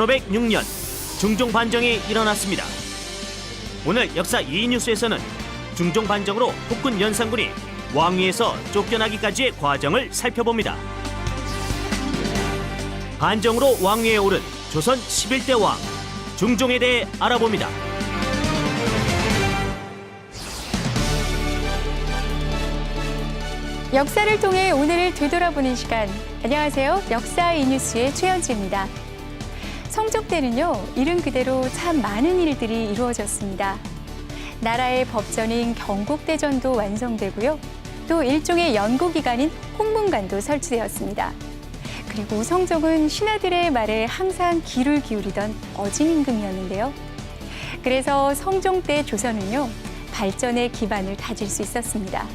1506년 중종 반정이 일어났습니다. 오늘 역사 2뉴스에서는 중종 반정으로 폭군 연산군이 왕위에서 쫓겨나기까지의 과정을 살펴봅니다. 반정으로 왕위에 오른 조선 11대 왕 중종에 대해 알아봅니다. 역사를 통해 오늘을 되돌아보는 시간. 안녕하세요. 역사 이뉴스의 최현지입니다. 성종 때는요, 이름 그대로 참 많은 일들이 이루어졌습니다. 나라의 법전인 경국대전도 완성되고요. 또 일종의 연구기관인 홍문관도 설치되었습니다. 그리고 성종은 신하들의 말에 항상 귀를 기울이던 어진 임금이었는데요. 그래서 성종 때 조선은요, 발전의 기반을 다질 수 있었습니다.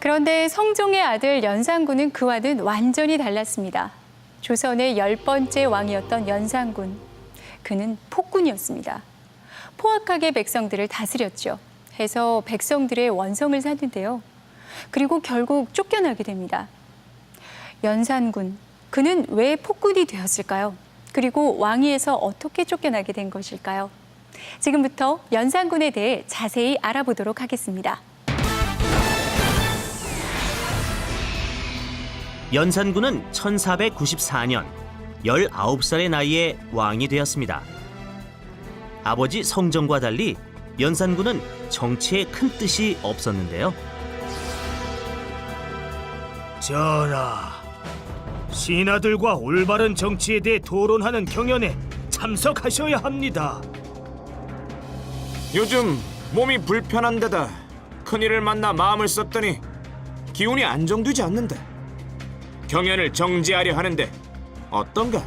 그런데 성종의 아들 연산군은 그와는 완전히 달랐습니다. 조선의 10번째 왕이었던 연산군. 그는 폭군이었습니다. 포악하게 백성들을 다스렸죠. 해서 백성들의 원성을 샀는데요. 그리고 결국 쫓겨나게 됩니다. 연산군, 그는 왜 폭군이 되었을까요? 그리고 왕위에서 어떻게 쫓겨나게 된 것일까요? 지금부터 연산군에 대해 자세히 알아보도록 하겠습니다. 연산군은 1494년 19살의 나이에 왕이 되었습니다. 아버지 성종과 달리 연산군은 정치에 큰 뜻이 없었는데요. 전하, 신하들과 올바른 정치에 대해 토론하는 경연에 참석하셔야 합니다. 요즘 몸이 불편한 데다 큰일을 만나 마음을 썼더니 기운이 안정되지 않는데 경연을 정지하려 하는데 어떤가?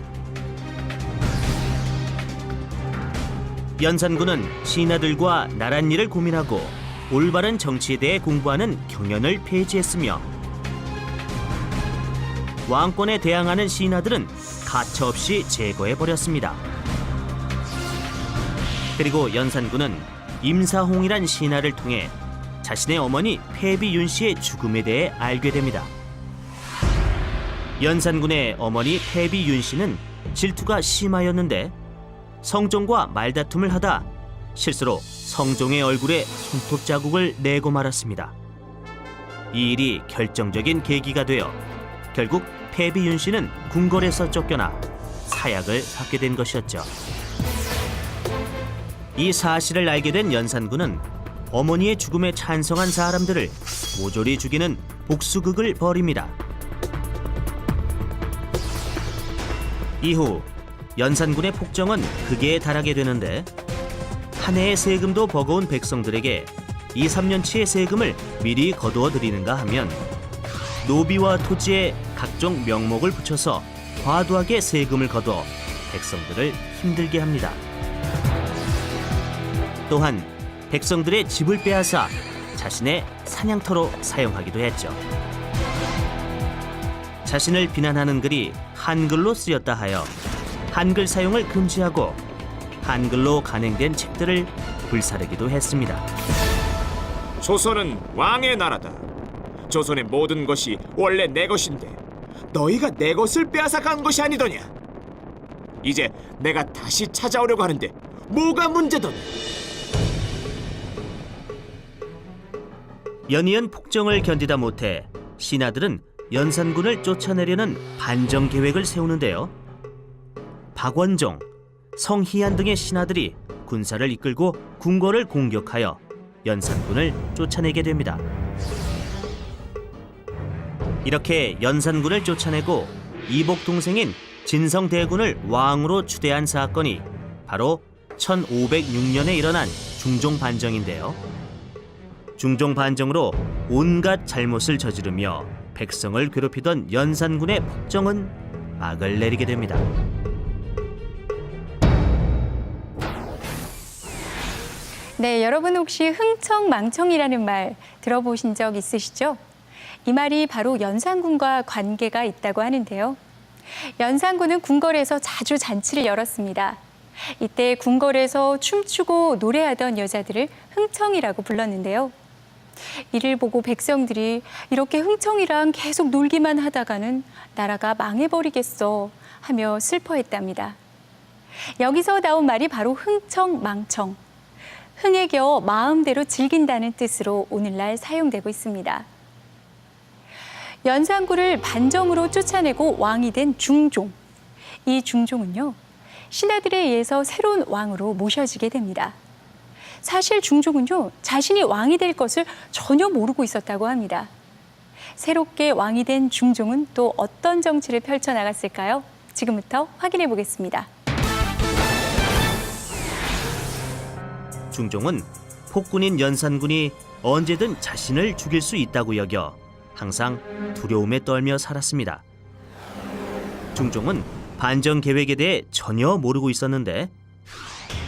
연산군은 신하들과 나랏 일을 고민하고 올바른 정치에 대해 공부하는 경연을 폐지했으며 왕권에 대항하는 신하들은 가차없이 제거해버렸습니다. 그리고 연산군은 임사홍이란 신하를 통해 자신의 어머니 패비윤 씨의 죽음에 대해 알게 됩니다. 연산군의 어머니 패비윤 씨는 질투가 심하였는데 성종과 말다툼을 하다 실수로 성종의 얼굴에 손톱 자국을 내고 말았습니다. 이 일이 결정적인 계기가 되어 결국 패비윤 씨는 궁궐에서 쫓겨나 사약을 받게 된 것이었죠. 이 사실을 알게 된 연산군은 어머니의 죽음에 찬성한 사람들을 모조리 죽이는 복수극을 벌입니다. 이후 연산군의 폭정은 극에 달하게 되는데 한 해의 세금도 버거운 백성들에게 2, 3년치의 세금을 미리 거두어 드리는가 하면 노비와 토지에 각종 명목을 붙여서 과도하게 세금을 거두어 백성들을 힘들게 합니다. 또한 백성들의 집을 빼앗아 자신의 사냥터로 사용하기도 했죠. 자신을 비난하는 글이 한글로 쓰였다 하여 한글 사용을 금지하고 한글로 간행된 책들을 불사르기도 했습니다. 조선은 왕의 나라다. 조선의 모든 것이 원래 내 것인데 너희가 내 것을 빼앗아 간 것이 아니더냐. 이제 내가 다시 찾아오려고 하는데 뭐가 문제더냐. 연이은 폭정을 견디다 못해 신하들은 연산군을 쫓아내려는 반정 계획을 세우는데요. 박원종, 성희안 등의 신하들이 군사를 이끌고 궁궐을 공격하여 연산군을 쫓아내게 됩니다. 이렇게 연산군을 쫓아내고 이복 동생인 진성대군을 왕으로 추대한 사건이 바로 1506년에 일어난 중종 반정인데요. 중종 반정으로 온갖 잘못을 저지르며 백성을 괴롭히던 연산군의 폭정은 막을 내리게 됩니다. 네, 여러분 혹시 흥청망청이라는 말 들어보신 적 있으시죠? 이 말이 바로 연산군과 관계가 있다고 하는데요. 연산군은 궁궐에서 자주 잔치를 열었습니다. 이때 궁궐에서 춤추고 노래하던 여자들을 흥청이라고 불렀는데요. 이를 보고 백성들이 이렇게 흥청이랑 계속 놀기만 하다가는 나라가 망해버리겠어 하며 슬퍼했답니다. 여기서 나온 말이 바로 흥청망청. 흥에 겨워 마음대로 즐긴다는 뜻으로 오늘날 사용되고 있습니다. 연산군을 반정으로 쫓아내고 왕이 된 중종. 이 중종은요, 신하들에 의해서 새로운 왕으로 모셔지게 됩니다. 사실 중종은요, 자신이 왕이 될 것을 전혀 모르고 있었다고 합니다. 새롭게 왕이 된 중종은 또 어떤 정치를 펼쳐나갔을까요? 지금부터 확인해 보겠습니다. 중종은 폭군인 연산군이 언제든 자신을 죽일 수 있다고 여겨 항상 두려움에 떨며 살았습니다. 중종은 반정 계획에 대해 전혀 모르고 있었는데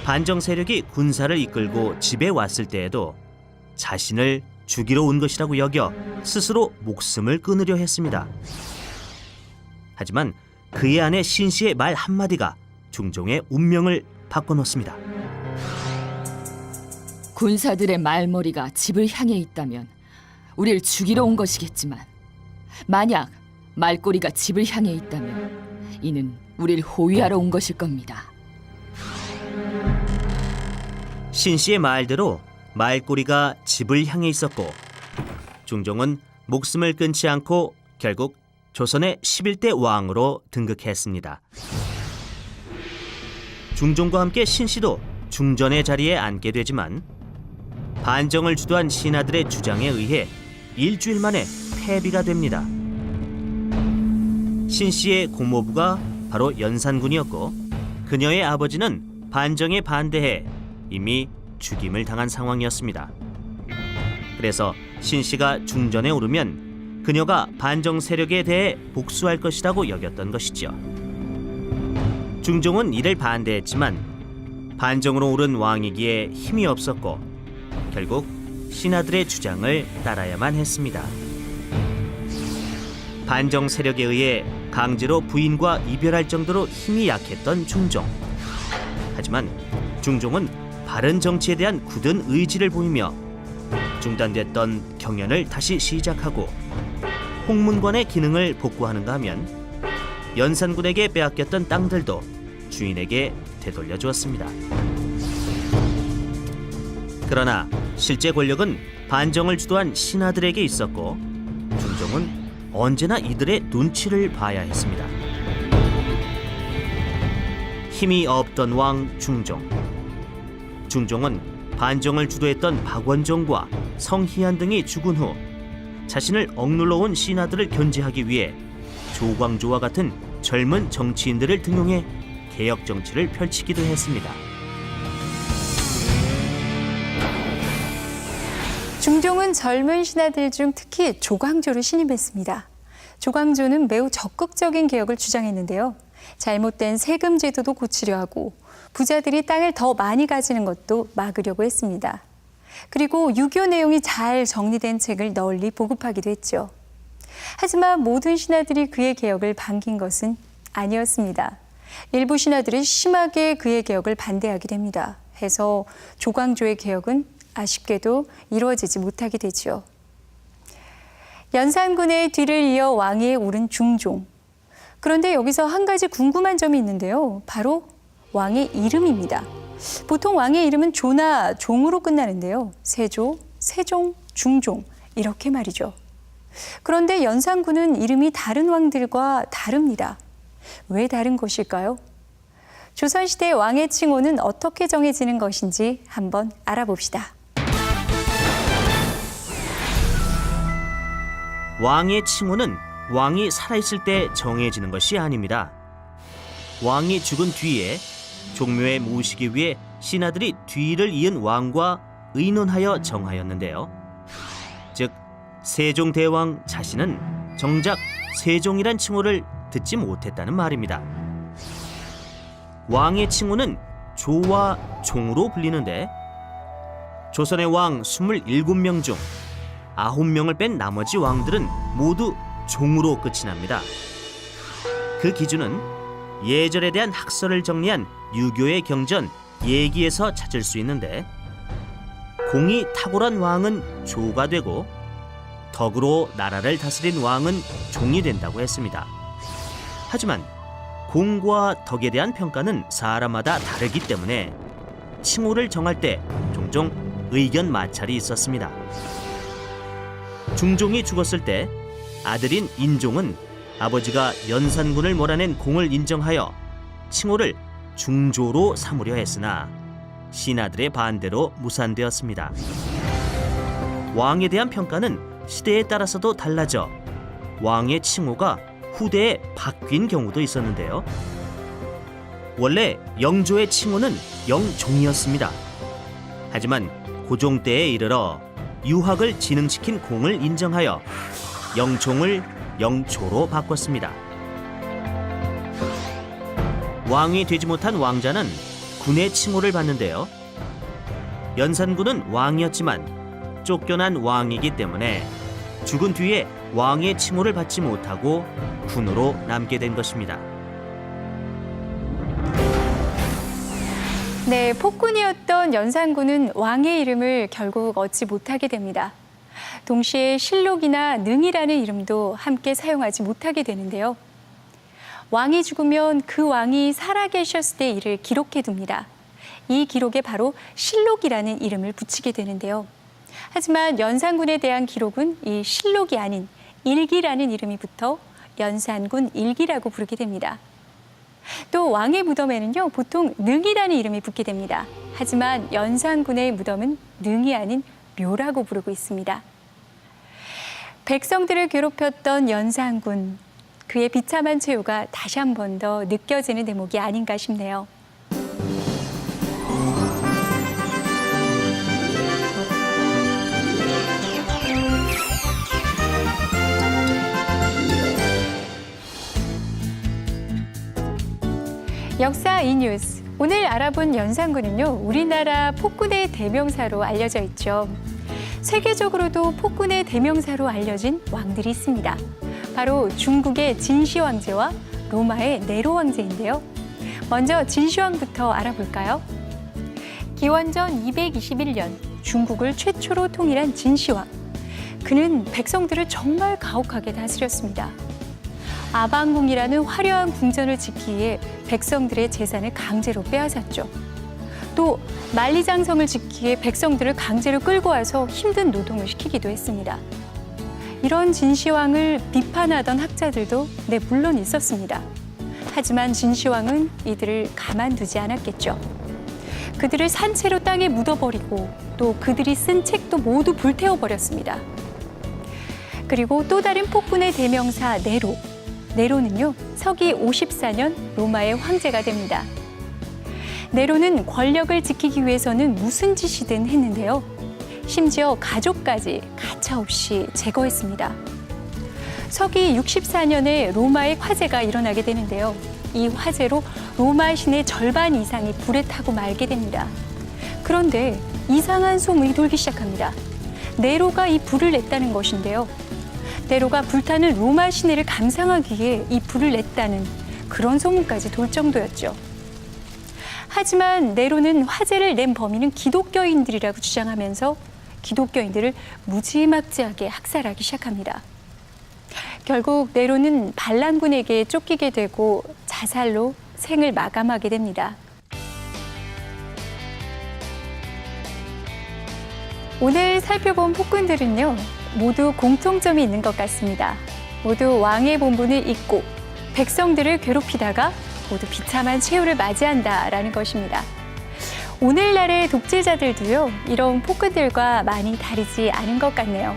반정 세력이 군사를 이끌고 집에 왔을 때에도 자신을 죽이러 온 것이라고 여겨 스스로 목숨을 끊으려 했습니다. 하지만 그의 아내 신씨의 말 한마디가 중종의 운명을 바꿔놓습니다. 군사들의 말머리가 집을 향해 있다면 우릴 죽이러 온 것이겠지만 만약 말꼬리가 집을 향해 있다면 이는 우릴 호위하러 온 것일 겁니다. 신씨의 말대로 말꼬리가 집을 향해 있었고 중종은 목숨을 끊지 않고 결국 조선의 11대 왕으로 등극했습니다. 중종과 함께 신씨도 중전의 자리에 앉게 되지만 반정을 주도한 신하들의 주장에 의해 일주일 만에 패비가 됩니다. 신씨의 고모부가 바로 연산군이었고 그녀의 아버지는 반정에 반대해 이미 죽임을 당한 상황이었습니다. 그래서 신씨가 중전에 오르면 그녀가 반정 세력에 대해 복수할 것이라고 여겼던 것이죠. 중종은 이를 반대했지만 반정으로 오른 왕이기에 힘이 없었고 결국 신하들의 주장을 따라야만 했습니다. 반정 세력에 의해 강제로 부인과 이별할 정도로 힘이 약했던 중종. 하지만 중종은 바른 정치에 대한 굳은 의지를 보이며 중단됐던 경연을 다시 시작하고 홍문관의 기능을 복구하는가 하면 연산군에게 빼앗겼던 땅들도 주인에게 되돌려 주었습니다. 그러나 실제 권력은 반정을 주도한 신하들에게 있었고 중종은 언제나 이들의 눈치를 봐야 했습니다. 힘이 없던 왕 중종. 중종은 반정을 주도했던 박원종과 성희안 등이 죽은 후 자신을 억눌러 온 신하들을 견제하기 위해 조광조와 같은 젊은 정치인들을 등용해 개혁 정치를 펼치기도 했습니다. 중종은 젊은 신하들 중 특히 조광조를 신임했습니다. 조광조는 매우 적극적인 개혁을 주장했는데요. 잘못된 세금 제도도 고치려 하고 부자들이 땅을 더 많이 가지는 것도 막으려고 했습니다. 그리고 유교 내용이 잘 정리된 책을 널리 보급하기도 했죠. 하지만 모든 신하들이 그의 개혁을 반긴 것은 아니었습니다. 일부 신하들이 심하게 그의 개혁을 반대하게 됩니다. 해서 조광조의 개혁은 아쉽게도 이루어지지 못하게 되죠. 연산군의 뒤를 이어 왕위에 오른 중종. 그런데 여기서 한 가지 궁금한 점이 있는데요. 바로 왕의 이름입니다. 보통 왕의 이름은 조나 종으로 끝나는데요. 세조, 세종, 중종 이렇게 말이죠. 그런데 연산군은 이름이 다른 왕들과 다릅니다. 왜 다른 것일까요? 조선시대 왕의 칭호는 어떻게 정해지는 것인지 한번 알아봅시다. 왕의 칭호는 왕이 살아있을 때 정해지는 것이 아닙니다. 왕이 죽은 뒤에 종묘에 모시기 위해 신하들이 뒤를 이은 왕과 의논하여 정하였는데요. 즉 세종대왕 자신은 정작 세종이란 칭호를 듣지 못했다는 말입니다. 왕의 칭호는 조와 종으로 불리는데 조선의 왕 27명 중 9명을 뺀 나머지 왕들은 모두 종으로 끝이 납니다. 그 기준은 예절에 대한 학설을 정리한 유교의 경전 예기에서 찾을 수 있는데 공이 탁월한 왕은 조가 되고 덕으로 나라를 다스린 왕은 종이 된다고 했습니다. 하지만 공과 덕에 대한 평가는 사람마다 다르기 때문에 칭호를 정할 때 종종 의견 마찰이 있었습니다. 중종이 죽었을 때 아들인 인종은 아버지가 연산군을 몰아낸 공을 인정하여 칭호를 중조로 삼으려 했으나 신하들의 반대로 무산되었습니다. 왕에 대한 평가는 시대에 따라서도 달라져 왕의 칭호가 후대에 바뀐 경우도 있었는데요. 원래 영조의 칭호는 영종이었습니다. 하지만 고종 때에 이르러 유학을 진흥시킨 공을 인정하여 영종을 영조로 바꿨습니다. 왕이 되지 못한 왕자는 군의 칭호를 받는데요. 연산군은 왕이었지만 쫓겨난 왕이기 때문에 죽은 뒤에 왕의 칭호를 받지 못하고 군으로 남게 된 것입니다. 네, 폭군이었던 연산군은 왕의 이름을 결국 얻지 못하게 됩니다. 동시에 실록이나 능이라는 이름도 함께 사용하지 못하게 되는데요. 왕이 죽으면 그 왕이 살아계셨을 때 일을 기록해 둡니다. 이 기록에 바로 실록이라는 이름을 붙이게 되는데요. 하지만 연산군에 대한 기록은 이 실록이 아닌 일기라는 이름이 붙어 연산군 일기라고 부르게 됩니다. 또 왕의 무덤에는요, 보통 능이라는 이름이 붙게 됩니다. 하지만 연산군의 무덤은 능이 아닌 묘라고 부르고 있습니다. 백성들을 괴롭혔던 연산군, 그의 비참한 최후가 다시 한 번 더 느껴지는 대목이 아닌가 싶네요. 역사 이뉴스. 오늘 알아본 연산군은요, 우리나라 폭군의 대명사로 알려져 있죠. 세계적으로도 폭군의 대명사로 알려진 왕들이 있습니다. 바로 중국의 진시 황제와 로마의 네로 황제인데요. 먼저 진시 왕부터 알아볼까요? 기원전 221년 중국을 최초로 통일한 진시 왕. 그는 백성들을 정말 가혹하게 다스렸습니다. 아방궁이라는 화려한 궁전을 짓기 위해 백성들의 재산을 강제로 빼앗았죠. 또 만리장성을 짓기 위해 백성들을 강제로 끌고 와서 힘든 노동을 시키기도 했습니다. 이런 진시황을 비판하던 학자들도 물론 있었습니다. 하지만 진시황은 이들을 가만두지 않았겠죠. 그들을 산채로 땅에 묻어버리고 또 그들이 쓴 책도 모두 불태워버렸습니다. 그리고 또 다른 폭군의 대명사 네로. 네로는요, 서기 54년 로마의 황제가 됩니다. 네로는 권력을 지키기 위해서는 무슨 짓이든 했는데요. 심지어 가족까지 가차없이 제거했습니다. 서기 64년에 로마의 화재가 일어나게 되는데요. 이 화재로 로마 신의 절반 이상이 불에 타고 말게 됩니다. 그런데 이상한 소문이 돌기 시작합니다. 네로가 이 불을 냈다는 것인데요. 네로가 불타는 로마 시내를 감상하기 위해 이 불을 냈다는 그런 소문까지 돌 정도였죠. 하지만 네로는 화재를 낸 범인은 기독교인들이라고 주장하면서 기독교인들을 무지막지하게 학살하기 시작합니다. 결국 네로는 반란군에게 쫓기게 되고 자살로 생을 마감하게 됩니다. 오늘 살펴본 폭군들은요, 모두 공통점이 있는 것 같습니다. 모두 왕의 본분을 잊고 백성들을 괴롭히다가 모두 비참한 최후를 맞이한다라는 것입니다. 오늘날의 독재자들도요, 이런 폭군들과 많이 다르지 않은 것 같네요.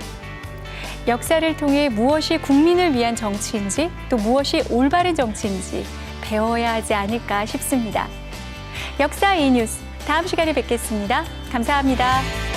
역사를 통해 무엇이 국민을 위한 정치인지 또 무엇이 올바른 정치인지 배워야 하지 않을까 싶습니다. 역사 이뉴스, 다음 시간에 뵙겠습니다. 감사합니다.